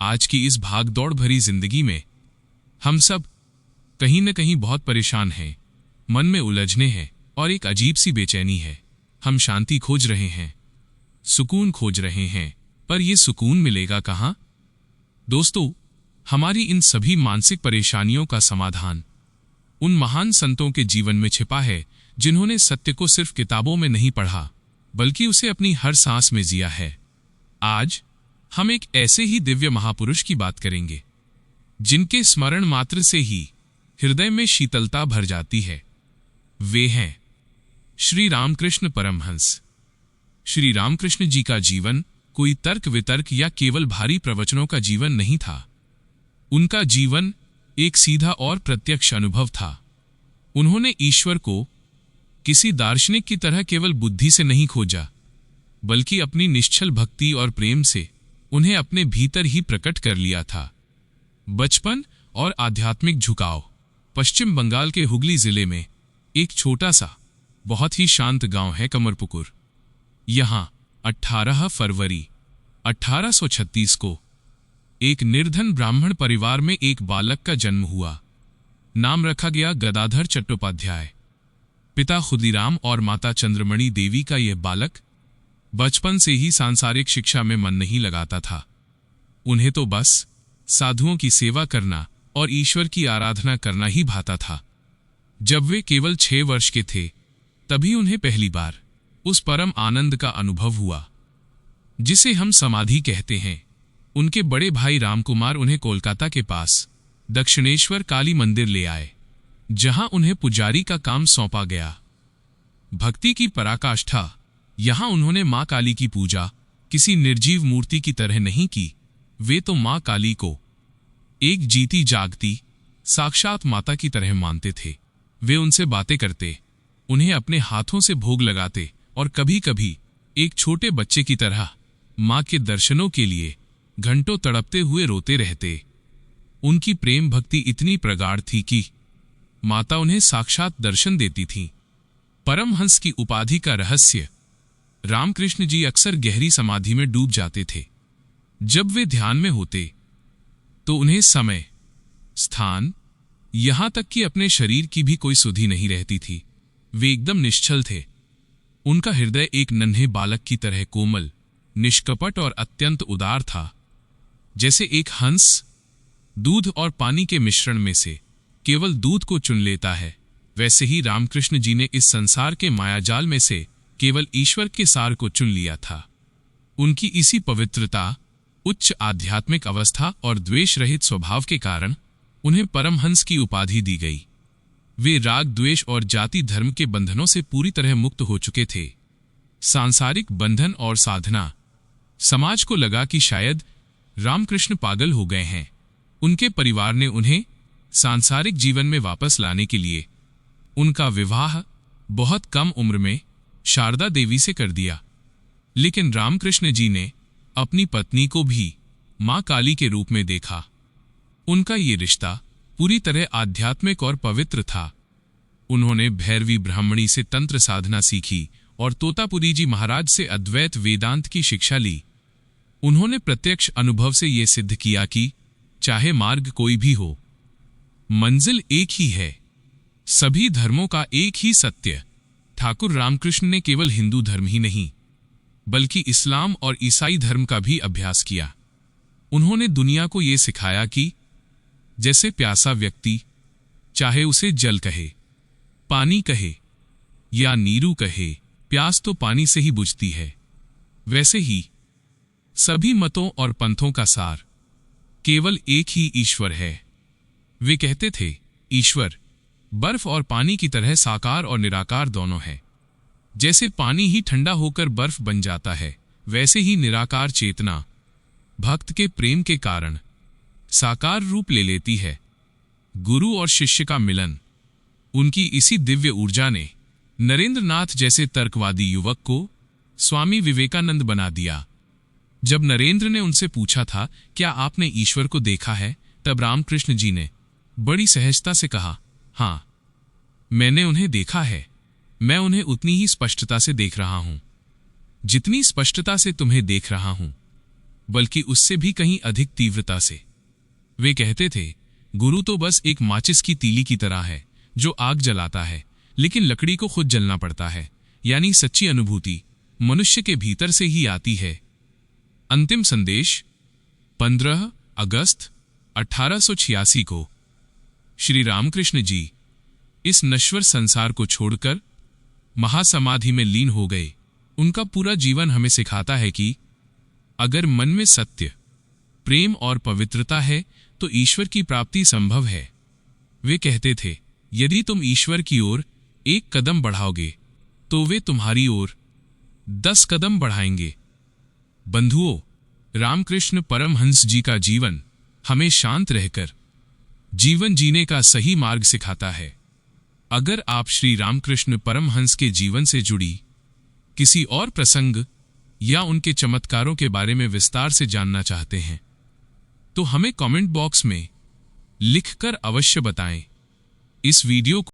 आज की इस भागदौड़ भरी जिंदगी में हम सब कहीं न कहीं बहुत परेशान हैं, मन में उलझने हैं और एक अजीब सी बेचैनी है। हम शांति खोज रहे हैं, सुकून खोज रहे हैं, पर यह सुकून मिलेगा कहाँ? दोस्तों, हमारी इन सभी मानसिक परेशानियों का समाधान उन महान संतों के जीवन में छिपा है, जिन्होंने सत्य को सिर्फ किताबों में नहीं पढ़ा, बल्कि उसे अपनी हर सांस में जिया है। आज हम एक ऐसे ही दिव्य महापुरुष की बात करेंगे, जिनके स्मरण मात्र से ही हृदय में शीतलता भर जाती है। वे हैं श्री रामकृष्ण परमहंस। श्री रामकृष्ण जी का जीवन कोई तर्क वितर्क या केवल भारी प्रवचनों का जीवन नहीं था। उनका जीवन एक सीधा और प्रत्यक्ष अनुभव था। उन्होंने ईश्वर को किसी दार्शनिक की तरह केवल बुद्धि से नहीं खोजा, बल्कि अपनी निश्चल भक्ति और प्रेम से उन्हें अपने भीतर ही प्रकट कर लिया था। बचपन और आध्यात्मिक झुकाव। पश्चिम बंगाल के हुगली जिले में एक छोटा सा बहुत ही शांत गांव है कमरपुकुर। यहां 18 फरवरी 1836 को एक निर्धन ब्राह्मण परिवार में एक बालक का जन्म हुआ। नाम रखा गया गदाधर चट्टोपाध्याय। पिता खुदीराम और माता चंद्रमणि देवी का यह बालक बचपन से ही सांसारिक शिक्षा में मन नहीं लगाता था। उन्हें तो बस साधुओं की सेवा करना और ईश्वर की आराधना करना ही भाता था। जब वे केवल 6 वर्ष के थे, तभी उन्हें पहली बार उस परम आनंद का अनुभव हुआ जिसे हम समाधि कहते हैं। उनके बड़े भाई रामकुमार उन्हें कोलकाता के पास दक्षिणेश्वर काली मंदिर ले आए, जहां उन्हें पुजारी का काम सौंपा गया। भक्ति की पराकाष्ठा। यहां उन्होंने मां काली की पूजा किसी निर्जीव मूर्ति की तरह नहीं की। वे तो मां काली को एक जीती जागती साक्षात माता की तरह मानते थे। वे उनसे बातें करते, उन्हें अपने हाथों से भोग लगाते और कभी कभी एक छोटे बच्चे की तरह मां के दर्शनों के लिए घंटों तड़पते हुए रोते रहते। उनकी प्रेम भक्ति इतनी प्रगाढ़ थी कि माता उन्हें साक्षात दर्शन देती थी। परमहंस की उपाधि का रहस्य। रामकृष्ण जी अक्सर गहरी समाधि में डूब जाते थे। जब वे ध्यान में होते तो उन्हें समय, स्थान, यहां तक कि अपने शरीर की भी कोई सुधि नहीं रहती थी। वे एकदम निश्चल थे। उनका हृदय एक नन्हे बालक की तरह कोमल, निष्कपट और अत्यंत उदार था। जैसे एक हंस दूध और पानी के मिश्रण में से केवल दूध को चुन लेता है, वैसे ही रामकृष्ण जी ने इस संसार के मायाजाल में से केवल ईश्वर के सार को चुन लिया था। उनकी इसी पवित्रता, उच्च आध्यात्मिक अवस्था और द्वेष रहित स्वभाव के कारण उन्हें परमहंस की उपाधि दी गई। वे राग, द्वेष और जाति धर्म के बंधनों से पूरी तरह मुक्त हो चुके थे। सांसारिक बंधन और साधना। समाज को लगा कि शायद रामकृष्ण पागल हो गए हैं। उनके परिवार ने उन्हें सांसारिक जीवन में वापस लाने के लिए उनका विवाह बहुत कम उम्र में शारदा देवी से कर दिया। लेकिन रामकृष्ण जी ने अपनी पत्नी को भी मां काली के रूप में देखा। उनका ये रिश्ता पूरी तरह आध्यात्मिक और पवित्र था। उन्होंने भैरवी ब्राह्मणी से तंत्र साधना सीखी और तोतापुरी जी महाराज से अद्वैत वेदांत की शिक्षा ली। उन्होंने प्रत्यक्ष अनुभव से यह सिद्ध किया कि चाहे मार्ग कोई भी हो, मंजिल एक ही है। सभी धर्मों का एक ही सत्य। ठाकुर रामकृष्ण ने केवल हिंदू धर्म ही नहीं, बल्कि इस्लाम और ईसाई धर्म का भी अभ्यास किया। उन्होंने दुनिया को यह सिखाया कि जैसे प्यासा व्यक्ति, चाहे उसे जल कहे, पानी कहे या नीरू कहे, प्यास तो पानी से ही बुझती है, वैसे ही सभी मतों और पंथों का सार केवल एक ही ईश्वर है। वे कहते थे, ईश्वर बर्फ और पानी की तरह साकार और निराकार दोनों है। जैसे पानी ही ठंडा होकर बर्फ बन जाता है, वैसे ही निराकार चेतना भक्त के प्रेम के कारण साकार रूप ले लेती है। गुरु और शिष्य का मिलन। उनकी इसी दिव्य ऊर्जा ने नरेंद्रनाथ जैसे तर्कवादी युवक को स्वामी विवेकानंद बना दिया। जब नरेंद्र ने उनसे पूछा था, क्या आपने ईश्वर को देखा है, तब रामकृष्ण जी ने बड़ी सहजता से कहा, हाँ, मैंने उन्हें देखा है। मैं उन्हें उतनी ही स्पष्टता से देख रहा हूं जितनी स्पष्टता से तुम्हें देख रहा हूं। बल्कि उससे भी कहीं अधिक तीव्रता से। वे कहते थे, गुरु तो बस एक माचिस की तीली की तरह है जो आग जलाता है, लेकिन लकड़ी को खुद जलना पड़ता है। यानी सच्ची अनुभूति मनुष्य के भीतर से ही आती है। अंतिम संदेश 15 अगस्त 1886 को। श्री रामकृष्ण जी इस नश्वर संसार को छोड़कर महासमाधि में लीन हो गए। उनका पूरा जीवन हमें सिखाता है कि अगर मन में सत्य, प्रेम और पवित्रता है तो ईश्वर की प्राप्ति संभव है। वे कहते थे, यदि तुम ईश्वर की ओर एक कदम बढ़ाओगे तो वे तुम्हारी ओर 10 कदम बढ़ाएंगे। बंधुओं, रामकृष्ण परमहंस जी का जीवन हमें शांत रहकर जीवन जीने का सही मार्ग सिखाता है। अगर आप श्री रामकृष्ण परमहंस के जीवन से जुड़ी किसी और प्रसंग या उनके चमत्कारों के बारे में विस्तार से जानना चाहते हैं तो हमें कमेंट बॉक्स में लिखकर अवश्य बताएं। इस वीडियो को